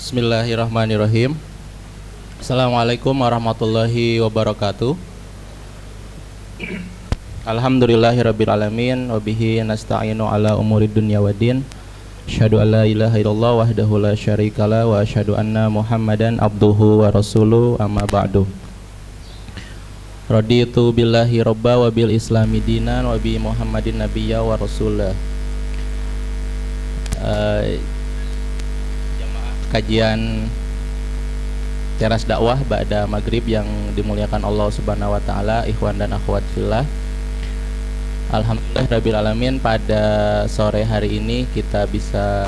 Bismillahirrahmanirrahim. Assalamualaikum warahmatullahi wabarakatuh. Alhamdulillahirrabbilalamin. Wabihi nasta'inu ala umuri dunya waddin. Asyhadu an la ilaha illallah wahdahu la syarikalah. Wa asyhadu anna muhammadan abduhu wa rasuluh, amma ba'du. Raditu billahi robba wa bil islami dinan wa bi muhammadin nabiyya wa rasulah. Kajian teras dakwah ba'da maghrib yang dimuliakan Allah Subhanahu wa taala, ikhwan dan akhwat fillah. Alhamdulillah rabbil alamin, pada sore hari ini kita bisa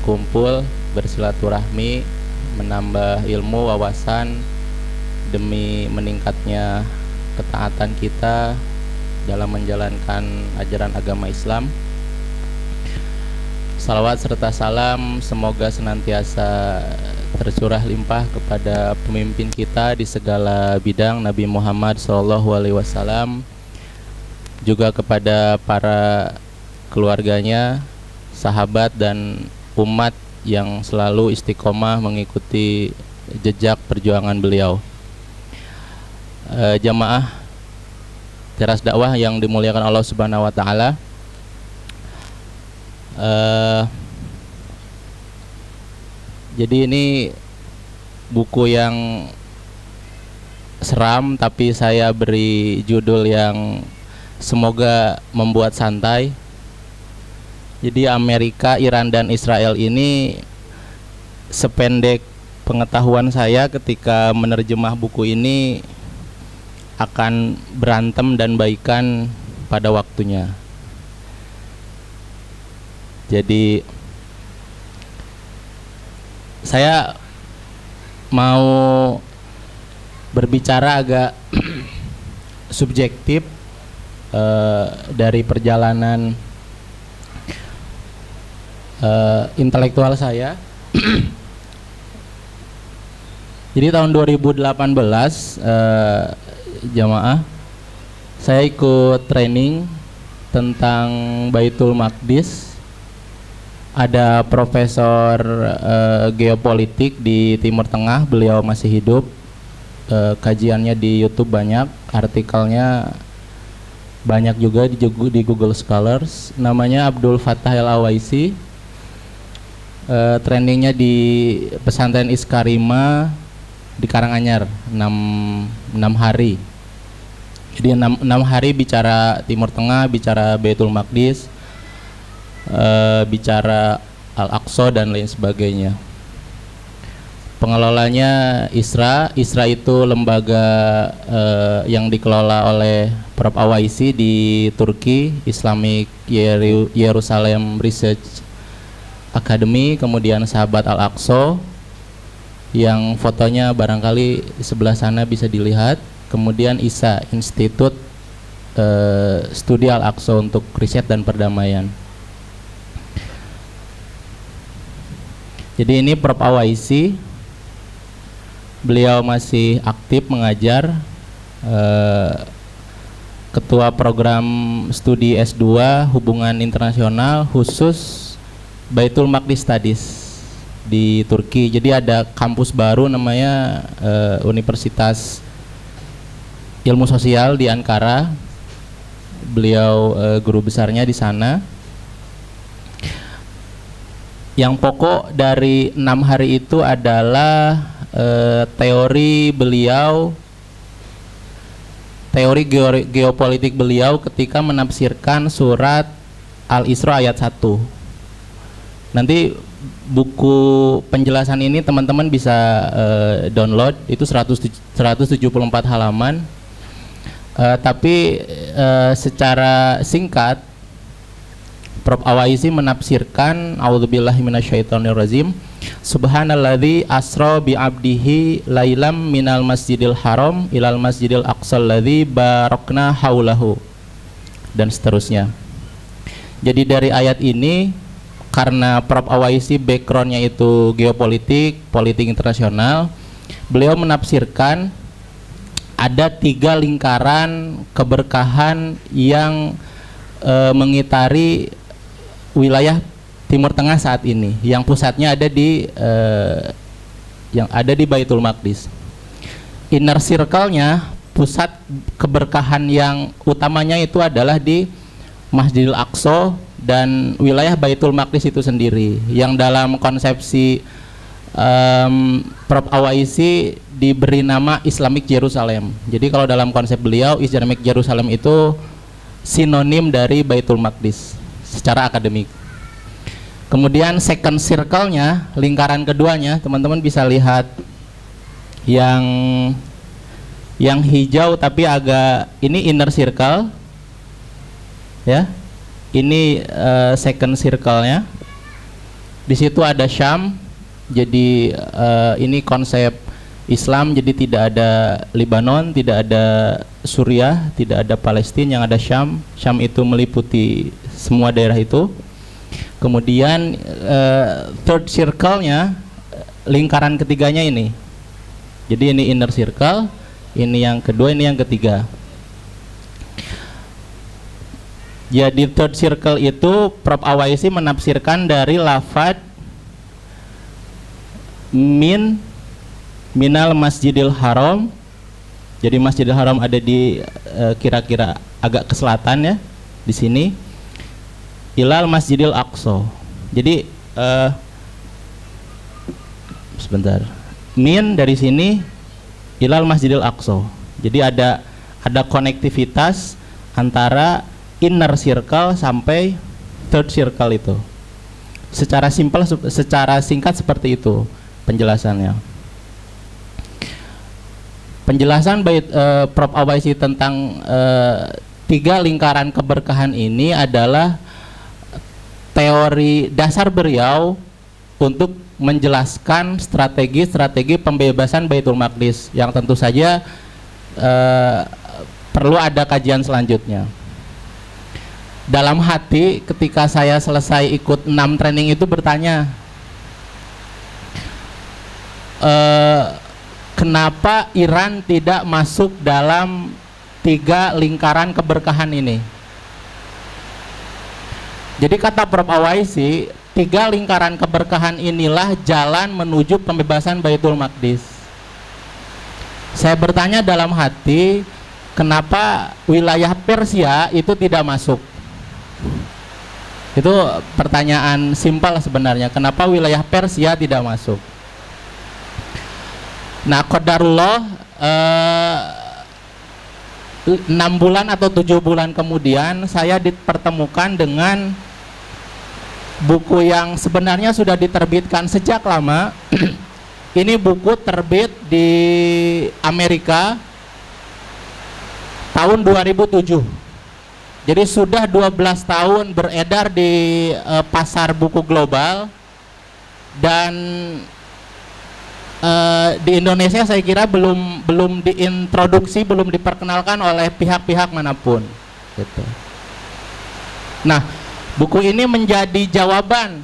kumpul bersilaturahmi, menambah ilmu wawasan demi meningkatnya ketaatan kita dalam menjalankan ajaran agama Islam. Salawat serta salam semoga senantiasa tercurah limpah kepada pemimpin kita di segala bidang, Nabi Muhammad SAW, juga kepada para keluarganya, sahabat dan umat yang selalu istiqomah mengikuti jejak perjuangan beliau. Jamaah teras dakwah yang dimuliakan Allah Subhanahu wa taala, jadi ini buku yang seram, tapi saya beri judul yang semoga membuat santai. Jadi Amerika, Iran dan Israel ini, sependek pengetahuan saya ketika menerjemah buku ini, akan berantem dan baikan pada waktunya. Jadi saya mau berbicara agak subjektif dari perjalanan intelektual saya. Jadi tahun 2018 jamaah, saya ikut training tentang Baitul Maqdis. Ada profesor geopolitik di Timur Tengah, beliau masih hidup. Kajiannya di YouTube banyak, artikelnya banyak juga di Google Scholars. Namanya Abdul Fattah El-Awaisi. Trainingnya di pesantren Iskarima di Karanganyar, 6 hari. Jadi 6 hari bicara Timur Tengah, bicara Baitul Maqdis, bicara Al-Aqsa dan lain sebagainya. Pengelolanya Isra itu lembaga yang dikelola oleh Prof. Awaisi di Turki, Islamic Jerusalem Research Academy. Kemudian Sahabat Al-Aqsa yang fotonya barangkali di sebelah sana bisa dilihat. Kemudian ISA, Institut Studi Al-Aqsa untuk Riset dan Perdamaian. Jadi ini Prof. Awaisi, beliau masih aktif mengajar, ketua program studi S2 Hubungan Internasional khusus Baitul Maqdis Studies di Turki. Jadi ada kampus baru namanya Universitas Ilmu Sosial di Ankara. Beliau guru besarnya di sana. Yang pokok dari 6 hari itu adalah teori beliau, teori geopolitik beliau ketika menafsirkan surat Al-Isra ayat 1. Nanti buku penjelasan ini teman-teman bisa download, itu 174 halaman. Tapi secara singkat, Prof. Awaisi menafsirkan a'udzubillahi minasyaitonirrajim, subhanalladzi asra bi 'abdihi lailam minal masjidil haram ilal masjidil aqsal ladzi barakna haulahu, dan seterusnya. Jadi dari ayat ini, karena Prof. Awaisi backgroundnya itu geopolitik, politik internasional, beliau menafsirkan ada 3 lingkaran keberkahan yang mengitari wilayah Timur Tengah saat ini, yang pusatnya ada di yang ada di Baitul Maqdis. Inner circle-nya, pusat keberkahan yang utamanya itu adalah di Masjidil Aqsa dan wilayah Baitul Maqdis itu sendiri, yang dalam konsepsi Prof. Awaisi diberi nama Islamic Jerusalem. Jadi kalau dalam konsep beliau, Islamic Jerusalem itu sinonim dari Baitul Maqdis secara akademik. Kemudian second circle-nya, lingkaran keduanya, teman-teman bisa lihat yang hijau tapi agak, ini inner circle ya, ini second circle-nya. Di situ ada Syam, jadi ini konsep Islam, jadi tidak ada Lebanon, tidak ada Suriah, tidak ada Palestina, yang ada Syam. Syam itu meliputi semua daerah itu. Kemudian third circle-nya, lingkaran ketiganya ini. Jadi ini inner circle, ini yang kedua, ini yang ketiga. Ya, di third circle itu Prof. Awaisi menafsirkan dari lafadz minal Masjidil Haram. Jadi Masjidil Haram ada di kira-kira agak ke selatan ya, di sini. Ilal Masjidil Aqsa. Jadi sebentar. Min dari sini ilal Masjidil Aqsa. Jadi ada konektivitas antara inner circle sampai third circle itu. Secara simpel, secara singkat seperti itu penjelasannya. Penjelasan Prof. Awaisi tentang 3 lingkaran keberkahan ini adalah teori dasar beliau untuk menjelaskan strategi pembebasan Baitul Maqdis, yang tentu saja perlu ada kajian selanjutnya. Dalam hati ketika saya selesai ikut 6 training itu bertanya, kenapa Iran tidak masuk dalam 3 lingkaran keberkahan ini? Jadi kata Prof. Awaisi, 3 lingkaran keberkahan inilah jalan menuju pembebasan Baitul Maqdis. Saya bertanya dalam hati, kenapa wilayah Persia itu tidak masuk? Itu pertanyaan simpel sebenarnya, kenapa wilayah Persia tidak masuk? Nah, qadarullah 6 bulan atau 7 bulan kemudian saya dipertemukan dengan buku yang sebenarnya sudah diterbitkan sejak lama. Ini buku terbit di Amerika tahun 2007. Jadi sudah 12 tahun beredar di pasar buku global, dan di Indonesia saya kira belum diintroduksi, belum diperkenalkan oleh pihak-pihak manapun gitu. Nah, buku ini menjadi jawaban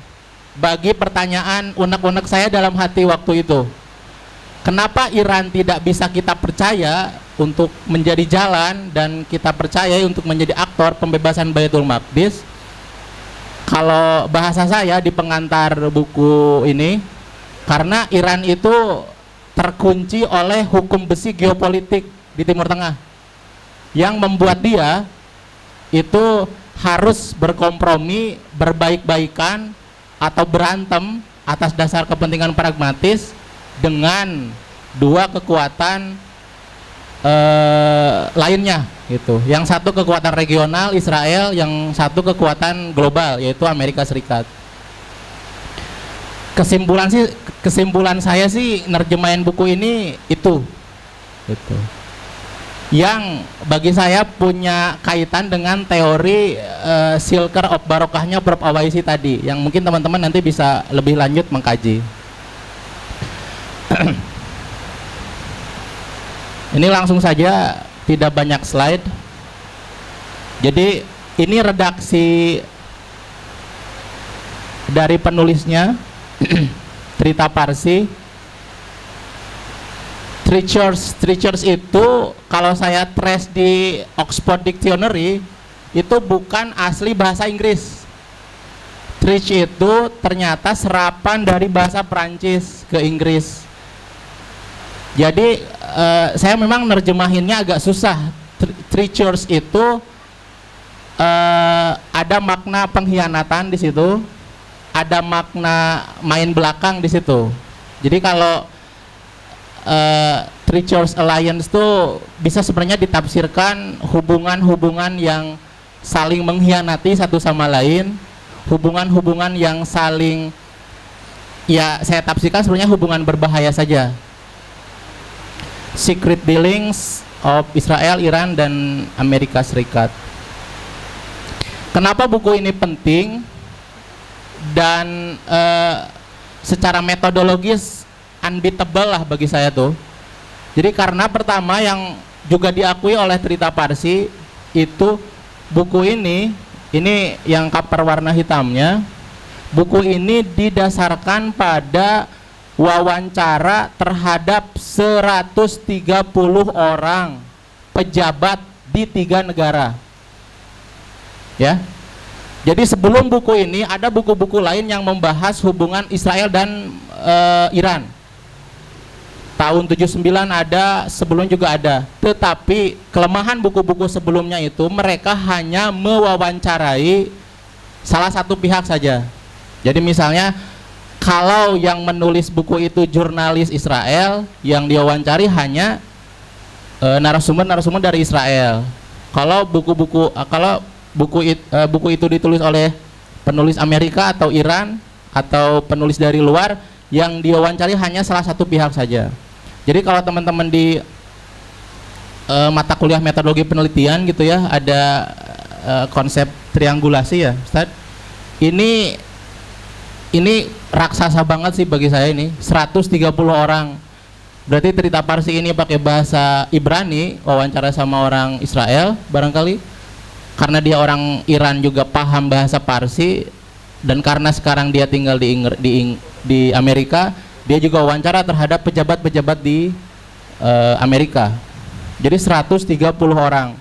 bagi pertanyaan unek-unek saya dalam hati waktu itu. Kenapa Iran tidak bisa kita percaya untuk menjadi jalan dan kita percaya untuk menjadi aktor pembebasan Baitul Maqdis? Kalau bahasa saya di pengantar buku ini, karena Iran itu terkunci oleh hukum besi geopolitik di Timur Tengah yang membuat dia itu harus berkompromi, berbaik-baikan atau berantem atas dasar kepentingan pragmatis dengan 2 kekuatan lainnya gitu. Yang satu kekuatan regional Israel, yang satu kekuatan global yaitu Amerika Serikat. Kesimpulan saya sih nerjemahin buku ini itu yang bagi saya punya kaitan dengan teori Silker of Barokahnya Prof. Awaisi tadi, yang mungkin teman-teman nanti bisa lebih lanjut mengkaji. Ini langsung saja, tidak banyak slide. Jadi ini redaksi dari penulisnya, Trita Parsi. Treasures itu kalau saya trace di Oxford Dictionary itu bukan asli bahasa Inggris. Treasure itu ternyata serapan dari bahasa Prancis ke Inggris. Jadi saya memang nerjemahinnya agak susah. Treacherous itu ada makna pengkhianatan di situ, ada makna main belakang di situ. Jadi kalau treacherous alliance itu bisa sebenarnya ditafsirkan hubungan-hubungan yang saling mengkhianati satu sama lain, hubungan-hubungan yang saling, ya saya tafsirkan sebenarnya hubungan berbahaya saja. Secret dealings of Israel, Iran, dan Amerika Serikat. Kenapa buku ini penting dan secara metodologis unbeatable lah bagi saya tuh. Jadi karena pertama yang juga diakui oleh Trita Parsi itu buku ini yang cover warna hitamnya, buku ini didasarkan pada wawancara terhadap 130 orang pejabat di 3 negara. Ya. Jadi sebelum buku ini ada buku-buku lain yang membahas hubungan Israel dan Iran. Tahun 79 ada, sebelum juga ada. Tetapi kelemahan buku-buku sebelumnya itu mereka hanya mewawancarai salah satu pihak saja. Jadi misalnya kalau yang menulis buku itu jurnalis Israel, yang diwawancari hanya narasumber-narasumber dari Israel. Kalau buku itu ditulis oleh penulis Amerika atau Iran atau penulis dari luar, yang diwawancari hanya salah satu pihak saja. Jadi kalau teman-teman di mata kuliah metodologi penelitian gitu ya, ada konsep triangulasi ya, Ustaz. Ini raksasa banget sih bagi saya ini, 130 orang. Berarti Trita Parsi ini pakai bahasa Ibrani, wawancara sama orang Israel barangkali. Karena dia orang Iran juga paham bahasa Parsi, dan karena sekarang dia tinggal di Amerika, dia juga wawancara terhadap pejabat-pejabat di Amerika. Jadi 130 orang.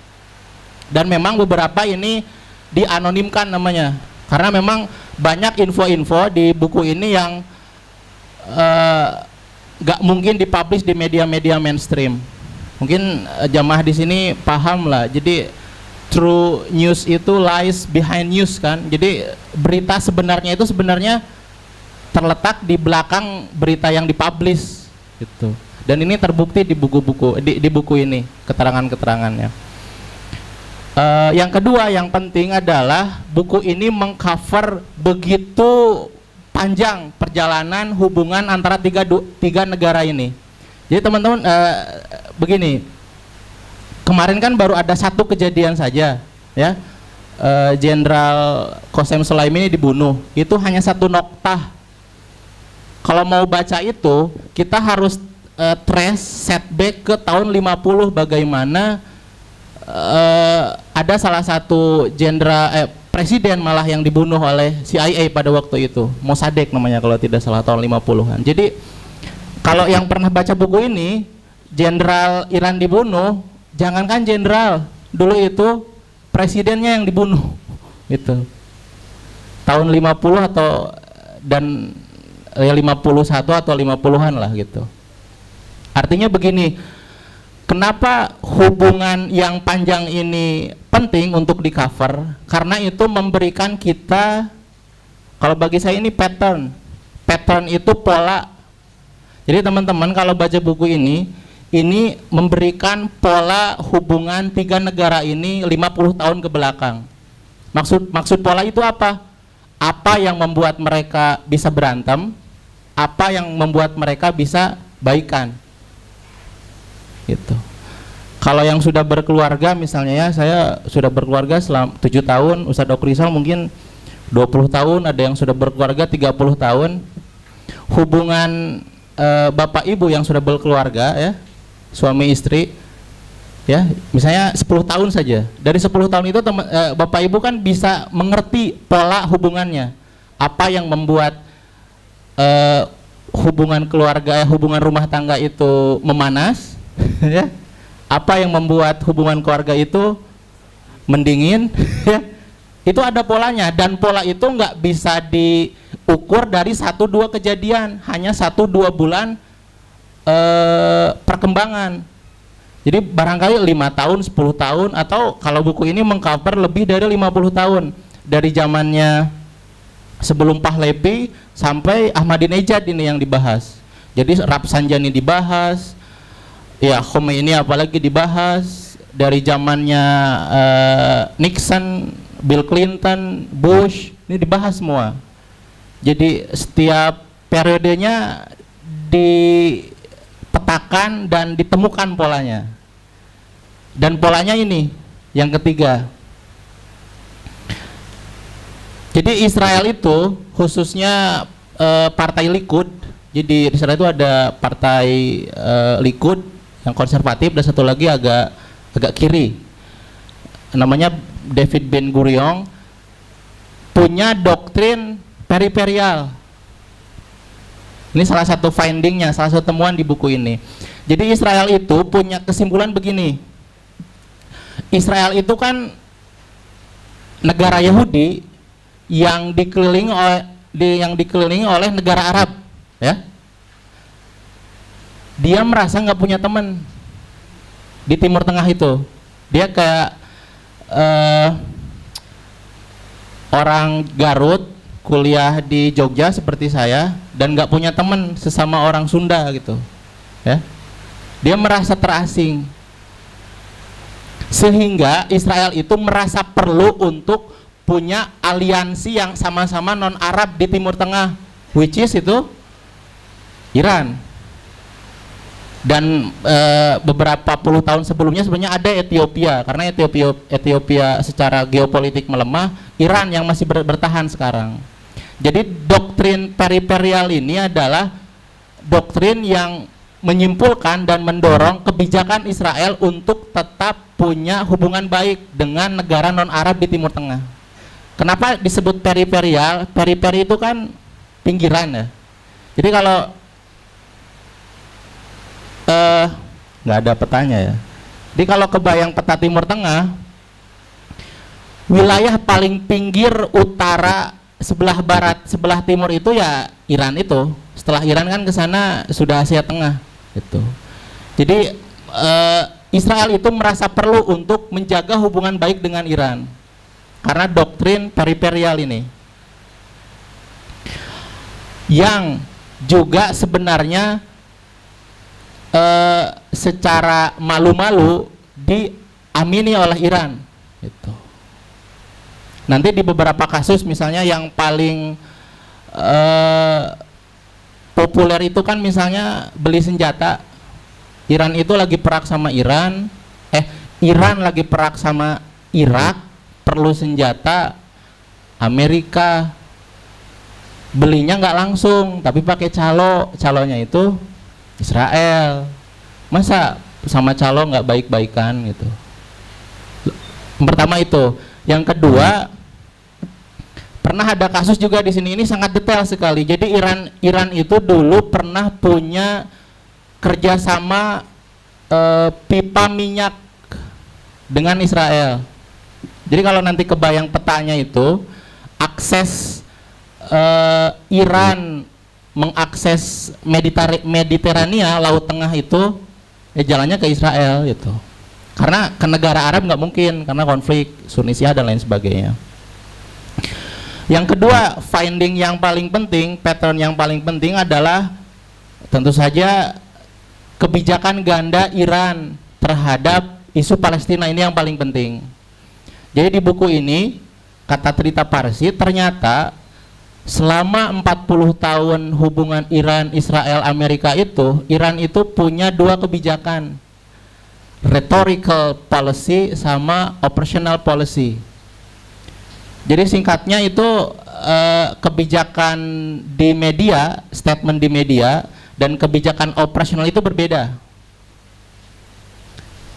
Dan memang beberapa ini dianonimkan namanya, karena memang banyak info-info di buku ini yang gak mungkin dipublish di media-media mainstream. Mungkin jamaah di sini paham lah. Jadi true news itu lies behind news kan. Jadi berita sebenarnya itu sebenarnya terletak di belakang berita yang dipublish gitu. Dan ini terbukti di buku-buku di buku ini keterangan-keterangannya. Yang kedua yang penting adalah buku ini mengcover begitu panjang perjalanan hubungan antara tiga negara ini. Jadi teman-teman begini, kemarin kan baru ada satu kejadian saja ya, Jenderal Qasem Soleimani dibunuh, itu hanya satu noktah. Kalau mau baca itu kita harus trace setback ke tahun 50 bagaimana ada salah satu presiden malah yang dibunuh oleh CIA pada waktu itu, Mossadegh namanya kalau tidak salah, tahun 50-an. Jadi kalau yang pernah baca buku ini, jenderal Iran dibunuh, jangankan jenderal, dulu itu presidennya yang dibunuh itu tahun 50 atau dan ya 51 atau 50-an lah gitu. Artinya begini, kenapa hubungan yang panjang ini penting untuk di cover? Karena itu memberikan kita, kalau bagi saya ini pattern itu pola. Jadi teman-teman kalau baca buku ini memberikan pola hubungan tiga negara ini 50 tahun ke belakang. Maksud pola itu apa? Apa yang membuat mereka bisa berantem, apa yang membuat mereka bisa baikan. Gitu. Kalau yang sudah berkeluarga misalnya ya, saya sudah berkeluarga selama 7 tahun, Ustadz Dr. Rizal mungkin 20 tahun, ada yang sudah berkeluarga 30 tahun. Hubungan bapak ibu yang sudah berkeluarga ya, suami istri ya, misalnya 10 tahun saja. Dari 10 tahun itu bapak ibu kan bisa mengerti pola hubungannya. Apa yang membuat hubungan keluarga, hubungan rumah tangga itu memanas ya, apa yang membuat hubungan keluarga itu mendingin ya, itu ada polanya. Dan pola itu nggak bisa diukur dari 1-2 kejadian, hanya 1-2 bulan perkembangan. Jadi barangkali 5 tahun, 10 tahun, atau kalau buku ini mengcover lebih dari 50 tahun. Dari zamannya sebelum Pahlavi sampai Ahmadinejad ini yang dibahas. Jadi Rafsanjani dibahas, ya Khomeini apalagi dibahas, dari zamannya Nixon, Bill Clinton, Bush, ini dibahas semua. Jadi setiap periodenya dipetakan dan ditemukan polanya. Dan polanya ini yang ketiga. Jadi Israel itu khususnya partai Likud. Jadi di Israel itu ada partai Likud yang konservatif dan satu lagi agak kiri. Namanya David Ben Gurion, punya doktrin periperial. Ini salah satu findingnya, salah satu temuan di buku ini. Jadi Israel itu punya kesimpulan begini. Israel itu kan negara Yahudi yang dikelilingi oleh negara Arab, ya. Dia merasa nggak punya teman di Timur Tengah itu. Dia kayak orang Garut kuliah di Jogja seperti saya dan nggak punya teman sesama orang Sunda gitu, ya. Dia merasa terasing, sehingga Israel itu merasa perlu untuk punya aliansi yang sama-sama non Arab di Timur Tengah, which is itu Iran. Dan beberapa puluh tahun sebelumnya sebenarnya ada Ethiopia, karena Ethiopia secara geopolitik melemah, Iran yang masih bertahan sekarang. Jadi doktrin periperial ini adalah doktrin yang menyimpulkan dan mendorong kebijakan Israel untuk tetap punya hubungan baik dengan negara non Arab di Timur Tengah. Kenapa disebut periperial? Periperi itu kan pinggiran, ya. Jadi kalau nggak ada petanya, ya. Jadi kalau kebayang peta Timur Tengah, wilayah paling pinggir utara, sebelah barat, sebelah timur itu ya Iran itu. Setelah Iran kan ke sana sudah Asia Tengah itu. Jadi Israel itu merasa perlu untuk menjaga hubungan baik dengan Iran karena doktrin periperial ini, yang juga sebenarnya secara malu-malu diamini oleh Iran itu. Nanti di beberapa kasus, misalnya yang paling populer itu kan misalnya beli senjata. Iran itu lagi perang sama Iran lagi perang sama Irak, perlu senjata. Amerika belinya nggak langsung tapi pakai calonya itu Israel. Masa sama calo nggak baik-baikan gitu. Pertama itu. Yang kedua, pernah ada kasus juga di sini, ini sangat detail sekali. Jadi Iran itu dulu pernah punya kerjasama pipa minyak dengan Israel. Jadi kalau nanti kebayang petanya itu, akses Iran mengakses Mediterania, Laut Tengah itu, jalannya ke Israel gitu. Karena ke negara Arab nggak mungkin, karena konflik Sunni Syiah dan lain sebagainya. Yang kedua, finding yang paling penting, pattern yang paling penting adalah tentu saja kebijakan ganda Iran terhadap isu Palestina, ini yang paling penting. Jadi di buku ini, kata Trita Parsi, ternyata selama 40 tahun hubungan Iran, Israel, Amerika itu, Iran itu punya dua kebijakan, rhetorical policy sama operational policy. Jadi singkatnya itu kebijakan di media, statement di media, dan kebijakan operasional itu berbeda.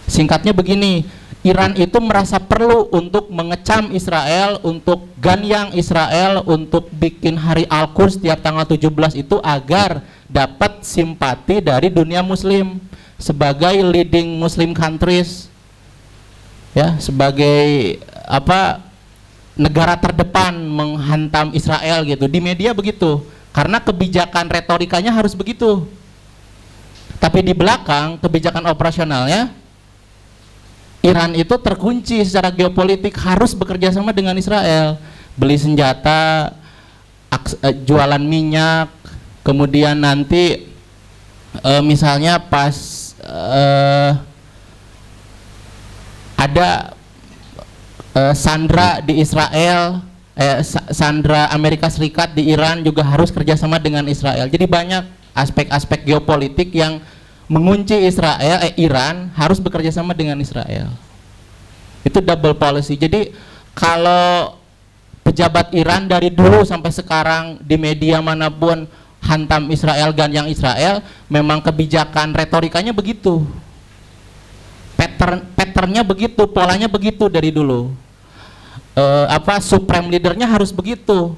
Singkatnya begini, Iran itu merasa perlu untuk mengecam Israel, untuk ganyang Israel, untuk bikin hari Al-Quds setiap tanggal 17 itu agar dapat simpati dari dunia muslim sebagai leading Muslim countries, ya, sebagai negara terdepan menghantam Israel gitu. Di media begitu, karena kebijakan retorikanya harus begitu. Tapi di belakang kebijakan operasionalnya Iran itu terkunci secara geopolitik, harus bekerja sama dengan Israel, beli senjata, jualan minyak, kemudian nanti misalnya pas ada sandra di Israel, sandra Amerika Serikat di Iran juga harus kerjasama dengan Israel. Jadi banyak aspek-aspek geopolitik yang mengunci Iran harus bekerja sama dengan Israel. Itu double policy. Jadi kalau pejabat Iran dari dulu sampai sekarang di media manapun hantam Israel, ganyang Israel, memang kebijakan retorikanya begitu. Patternnya begitu, polanya begitu dari dulu. Supreme leadernya harus begitu.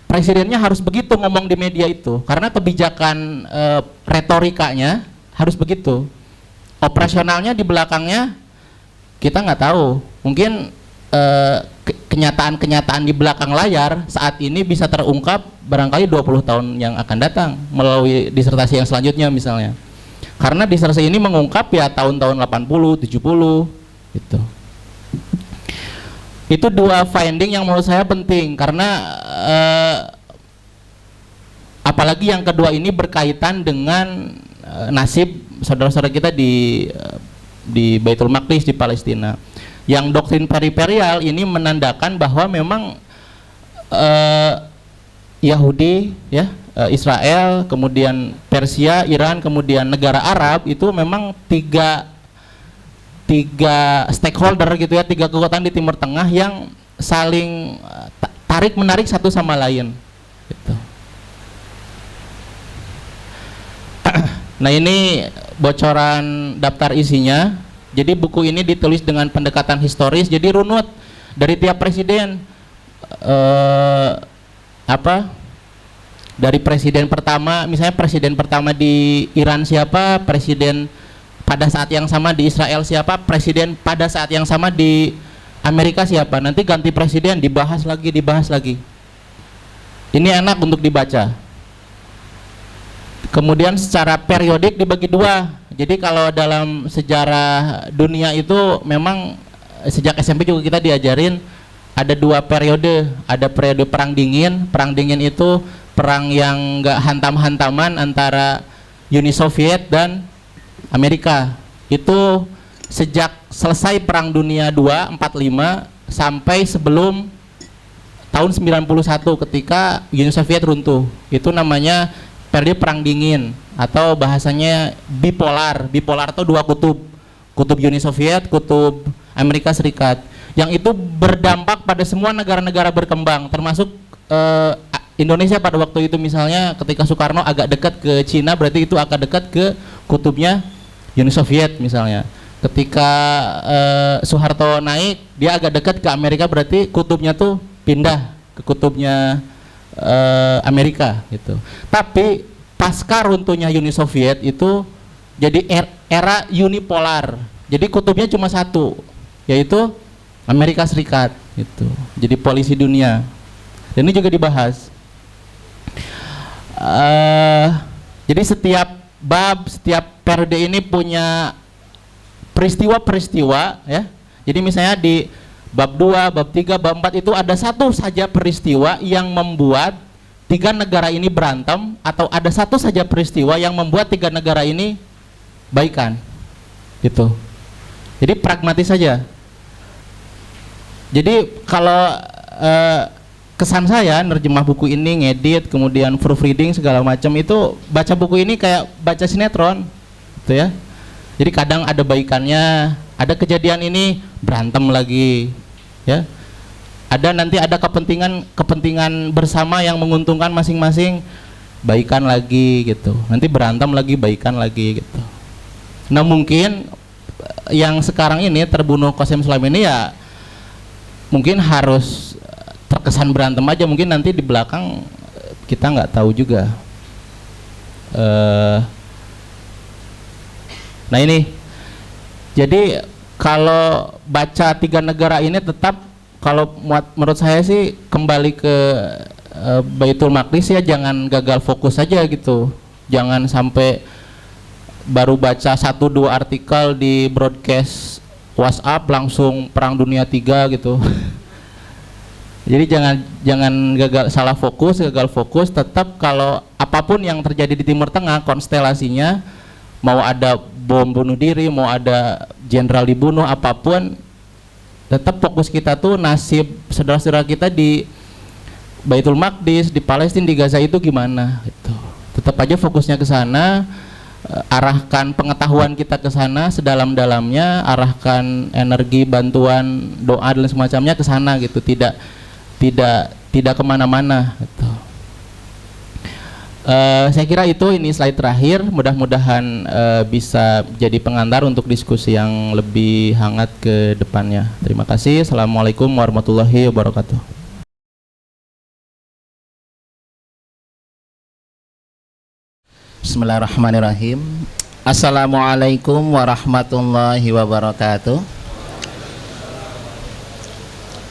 Presidennya harus begitu ngomong di media itu, karena kebijakan retorikanya harus begitu. Operasionalnya di belakangnya kita nggak tahu. Mungkin kenyataan-kenyataan di belakang layar saat ini bisa terungkap barangkali 20 tahun yang akan datang melalui disertasi yang selanjutnya misalnya. Karena disertasi ini mengungkap ya tahun-tahun 80, 70 gitu. Itu dua finding yang menurut saya penting, karena apalagi yang kedua ini berkaitan dengan nasib saudara-saudara kita di Baitul Maqdis di Palestina. Yang doktrin periperial ini menandakan bahwa memang Yahudi, ya, Israel, kemudian Persia, Iran, kemudian negara Arab itu memang tiga stakeholder gitu ya, tiga kekuatan di Timur Tengah yang saling tarik menarik satu sama lain gitu. Nah, ini bocoran daftar isinya. Jadi buku ini ditulis dengan pendekatan historis, jadi runut dari tiap presiden, dari presiden pertama, misalnya presiden pertama di Iran siapa, presiden pada saat yang sama di Israel siapa, presiden pada saat yang sama di Amerika siapa, nanti ganti presiden dibahas lagi. Ini enak untuk dibaca. Kemudian secara periodik dibagi dua. Jadi kalau dalam sejarah dunia itu memang sejak SMP juga kita diajarin ada dua periode. Ada periode perang dingin. Perang dingin itu perang yang nggak hantam-hantaman antara Uni Soviet dan Amerika. Itu sejak selesai Perang Dunia II 45 sampai sebelum tahun 91 ketika Uni Soviet runtuh. Itu namanya periode perang dingin, atau bahasanya bipolar. Bipolar itu dua kutub Uni Soviet, kutub Amerika Serikat, yang itu berdampak pada semua negara-negara berkembang, termasuk Indonesia pada waktu itu. Misalnya ketika Soekarno agak dekat ke Cina, berarti itu agak dekat ke kutubnya Uni Soviet. Misalnya ketika Soeharto naik, dia agak dekat ke Amerika, berarti kutubnya tuh pindah ke kutubnya Amerika gitu. Tapi pasca runtuhnya Uni Soviet itu jadi era unipolar. Jadi kutubnya cuma satu, yaitu Amerika Serikat gitu. Jadi polisi dunia. Dan ini juga dibahas. Jadi setiap bab, setiap periode ini punya peristiwa-peristiwa, ya. Jadi misalnya di bab 2, bab 3, bab 4 itu ada satu saja peristiwa yang membuat tiga negara ini berantem, atau ada satu saja peristiwa yang membuat tiga negara ini baikan gitu. Jadi pragmatis saja. Jadi kalau kesan saya nerjemah buku ini, ngedit, kemudian proofreading segala macam, itu baca buku ini kayak baca sinetron gitu ya. Jadi kadang ada baikannya, ada kejadian ini berantem lagi, ya. Ada nanti ada kepentingan bersama yang menguntungkan masing-masing, baikan lagi gitu. Nanti berantem lagi, baikan lagi gitu. Nah, mungkin yang sekarang ini terbunuh Qasem Soleimani ya mungkin harus terkesan berantem aja, mungkin nanti di belakang kita nggak tahu juga. Nah ini, jadi kalau baca tiga negara ini tetap, kalau menurut saya sih kembali ke Baitul Maqdis ya jangan gagal fokus saja gitu. Jangan sampai baru baca 1-2 artikel di broadcast WhatsApp langsung perang dunia 3 gitu. Jadi jangan gagal fokus, tetap kalau apapun yang terjadi di Timur Tengah konstelasinya, mau ada bom bunuh diri, mau ada jenderal dibunuh, apapun, tetap fokus kita tuh nasib saudara-saudara kita di Baitul Maqdis, di Palestina, di Gaza itu gimana gitu. Tetap aja fokusnya ke sana, arahkan pengetahuan kita ke sana sedalam-dalamnya, arahkan energi, bantuan, doa dan semacamnya ke sana gitu, tidak kemana-mana gitu. Saya kira ini slide terakhir, mudah-mudahan bisa jadi pengantar untuk diskusi yang lebih hangat ke depannya. Terima kasih. Assalamualaikum warahmatullahi wabarakatuh. Bismillahirrahmanirrahim. Assalamualaikum warahmatullahi wabarakatuh.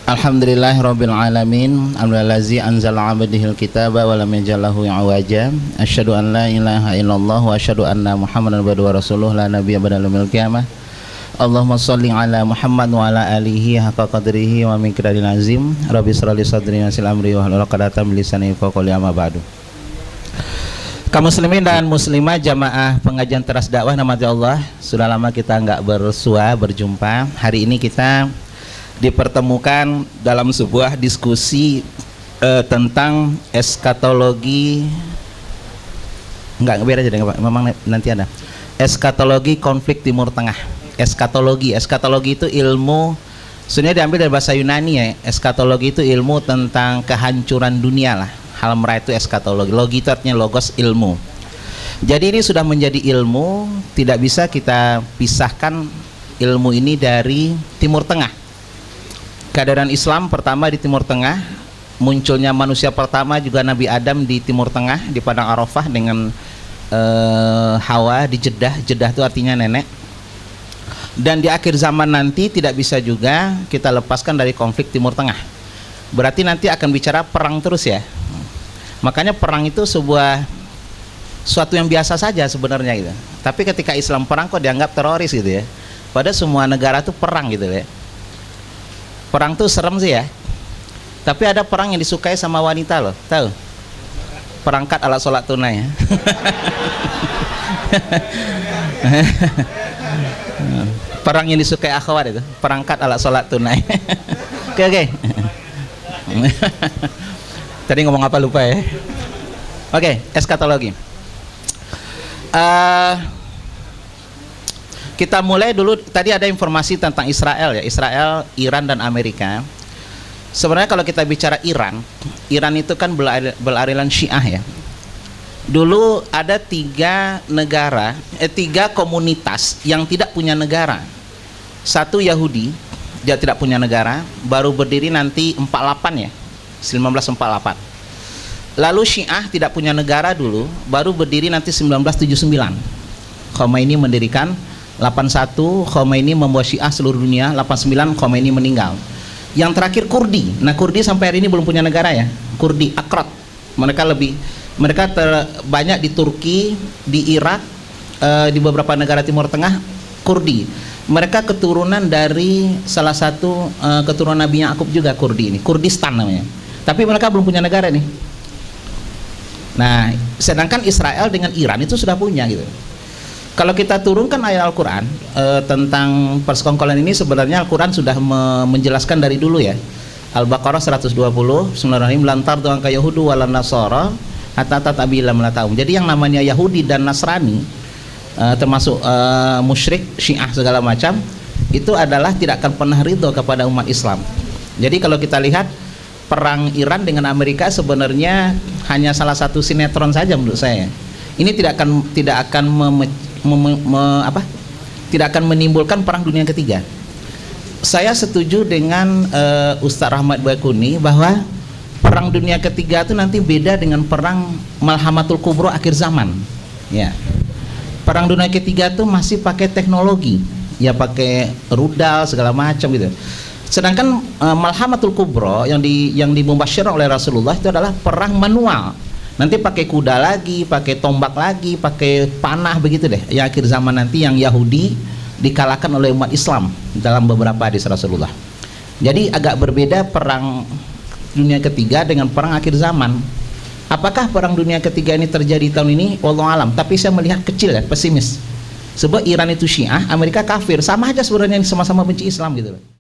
Alhamdulillahirabbil alamin. Alhamdulillazi anzala 'abdihil kitaba wa lam yaj'alhu iwaja. Asyhadu an la ilaha illallah wa asyhadu anna Muhammadan abduhu wa rasuluh la nabiyya ba'dahu yaumil qiyamah. Allahumma shalli ala Muhammad wa ala alihi haqqa qadrihi wa miqdaril azim. Rabbi shrah li sadri wa yassir amri wa hlul 'uqdatam min lisani yafqahu qawli, amma ba'du. Kaum muslimin dan muslimah jamaah pengajian teras dakwah namanya Allah, sudah lama kita nggak bersua berjumpa. Hari ini kita dipertemukan dalam sebuah diskusi tentang eskatologi, enggak biar aja deh, memang nanti ada eskatologi konflik Timur Tengah. Eskatologi itu ilmu, sebenarnya diambil dari bahasa Yunani ya. Eskatologi itu ilmu tentang kehancuran dunia lah. Halmra itu eskatologi, logi itu artinya logos, ilmu. Jadi ini sudah menjadi ilmu, tidak bisa kita pisahkan ilmu ini dari Timur Tengah. Kehadiran Islam pertama di Timur Tengah, munculnya manusia pertama juga Nabi Adam di Timur Tengah, di padang Arafah dengan Hawa di Jeddah. Jeddah itu artinya nenek. Dan di akhir zaman nanti tidak bisa juga kita lepaskan dari konflik Timur Tengah. Berarti nanti akan bicara perang terus ya. Makanya perang itu suatu yang biasa saja sebenarnya gitu. Tapi ketika Islam perang kok dianggap teroris gitu ya. Padahal semua negara tuh perang gitu ya. Perang tuh serem sih ya. Tapi ada perang yang disukai sama wanita loh, tahu? Perangkat alat sholat tunai ya. Perang yang disukai akhwat itu, perangkat alat sholat tunai. Oke. Tadi ngomong apa lupa ya. Oke, eskatologi. Kita mulai dulu, tadi ada informasi tentang Israel ya, Israel, Iran dan Amerika. Sebenarnya kalau kita bicara Iran itu kan beraliran Syiah ya. Dulu ada 3 komunitas yang tidak punya negara. Satu Yahudi, dia tidak punya negara, baru berdiri nanti 48 ya, 1948. Lalu Syiah tidak punya negara dulu, baru berdiri nanti 1979. Khomeini mendirikan 81, Khomeini membawa Syiah seluruh dunia. 89 Khomeini meninggal. Yang terakhir Kurdi. Nah, Kurdi sampai hari ini belum punya negara ya. Kurdi, Akrad. Mereka banyak di Turki, di Irak, di beberapa negara Timur Tengah. Kurdi. Mereka keturunan dari salah satu keturunan Nabi Yakub juga, Kurdi ini. Kurdistan namanya. Tapi mereka belum punya negara nih. Nah, sedangkan Israel dengan Iran itu sudah punya gitu. Kalau kita turunkan ayat Al-Quran tentang persekongkolan ini, sebenarnya Al-Quran sudah menjelaskan dari dulu ya. Al-Baqarah 120, Bismillahirrahmanirrahim, lantar doang ke Yahudu walan Nasara hatta tatabila melatahum. Jadi yang namanya Yahudi dan Nasrani, termasuk musyrik, Syiah segala macam, itu adalah tidak akan pernah ridho kepada umat Islam. Jadi kalau kita lihat perang Iran dengan Amerika sebenarnya hanya salah satu sinetron saja menurut saya. Ini tidak akan menimbulkan perang dunia ketiga. Saya setuju dengan Ustaz Rahmat Baikuni bahwa perang dunia ketiga itu nanti beda dengan perang Malhamatul Kubro akhir zaman. Ya. Perang dunia ketiga itu masih pakai teknologi, ya pakai rudal segala macam gitu. Sedangkan Malhamatul Kubra yang dimubasyirkan oleh Rasulullah itu adalah perang manual. Nanti pakai kuda lagi, pakai tombak lagi, pakai panah begitu deh. Yang akhir zaman nanti yang Yahudi dikalahkan oleh umat Islam dalam beberapa hadis Rasulullah. Jadi agak berbeda perang dunia ketiga dengan perang akhir zaman. Apakah perang dunia ketiga ini terjadi tahun ini? Wallahu alam. Tapi saya melihat kecil ya, pesimis. Sebab Iran itu Syiah, Amerika kafir, sama aja sebenarnya sama-sama benci Islam gitu loh.